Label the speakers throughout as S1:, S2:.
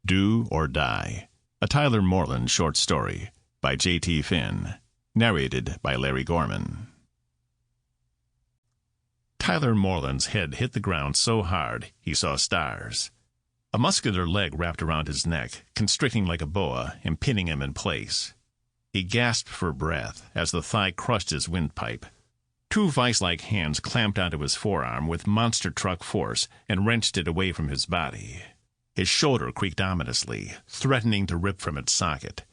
S1: Do or Die, a Tyler Morlin short story by J.T. Finn, narrated by Larry Gorman. Tyler Morlin's head hit the ground so hard he saw stars. A muscular leg wrapped around his neck, constricting like a boa and pinning him in place. He gasped for breath as the thigh crushed his windpipe. Two vice-like hands clamped onto his forearm with monster truck force and wrenched it away from his body. His shoulder creaked ominously, threatening to rip from its socket.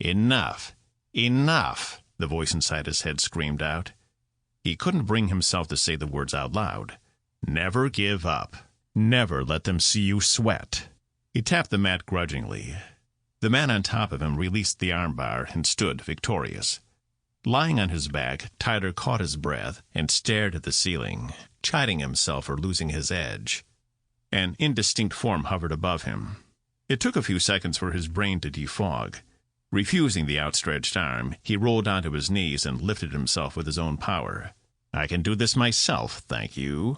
S1: "Enough! Enough!" the voice inside his head screamed out. He couldn't bring himself to say the words out loud. Never give up. Never let them see you sweat. He tapped the mat grudgingly. The man on top of him released the armbar and stood victorious. Lying on his back, Tyler caught his breath and stared at the ceiling, chiding himself for losing his edge. An indistinct form hovered above him. It took a few seconds for his brain to defog. Refusing the outstretched arm, he rolled onto his knees and lifted himself with his own power. "I can do this myself, thank you."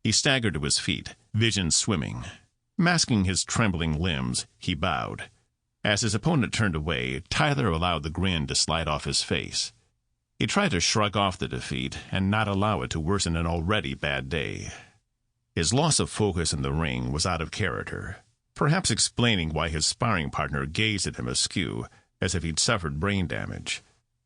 S1: He staggered to his feet, vision swimming. Masking his trembling limbs, he bowed. As his opponent turned away, Tyler allowed the grin to slide off his face. He tried to shrug off the defeat and not allow it to worsen an already bad day. His loss of focus in the ring was out of character, perhaps explaining why his sparring partner gazed at him askew, as if he'd suffered brain damage.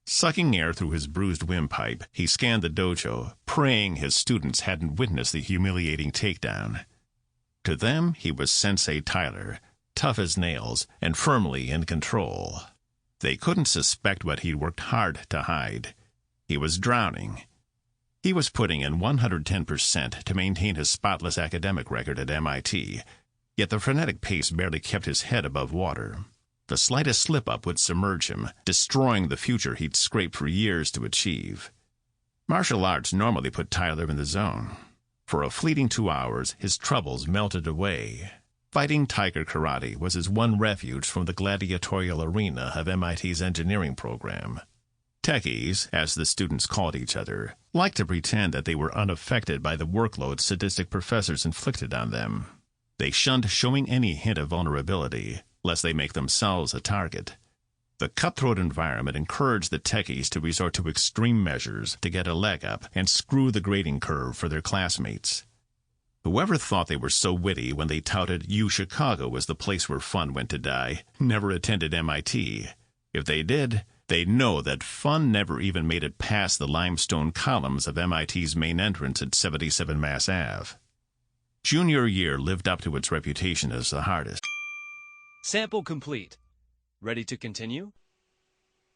S1: Sucking air through his bruised windpipe, he scanned the dojo, praying his students hadn't witnessed the humiliating takedown. To them, he was Sensei Tyler, tough as nails and firmly in control. They couldn't suspect what he'd worked hard to hide. He was drowning. He was putting in 110% to maintain his spotless academic record at MIT, yet the frenetic pace barely kept his head above water. The slightest slip-up would submerge him, destroying the future he'd scraped for years to achieve. Martial arts normally put Tyler in the zone. For a fleeting 2 hours, his troubles melted away. Fighting tiger karate was his one refuge from the gladiatorial arena of MIT's engineering program. Techies, as the students called each other, liked to pretend that they were unaffected by the workload sadistic professors inflicted on them. They shunned showing any hint of vulnerability, lest they make themselves a target. The cutthroat environment encouraged the techies to resort to extreme measures to get a leg up and screw the grading curve for their classmates. Whoever thought they were so witty when they touted Chicago was the place where fun went to die never attended MIT. If they did, they'd know that fun never even made it past the limestone columns of MIT's main entrance at 77 Mass Ave. Junior year lived up to its reputation as the hardest.
S2: Sample complete. Ready to continue?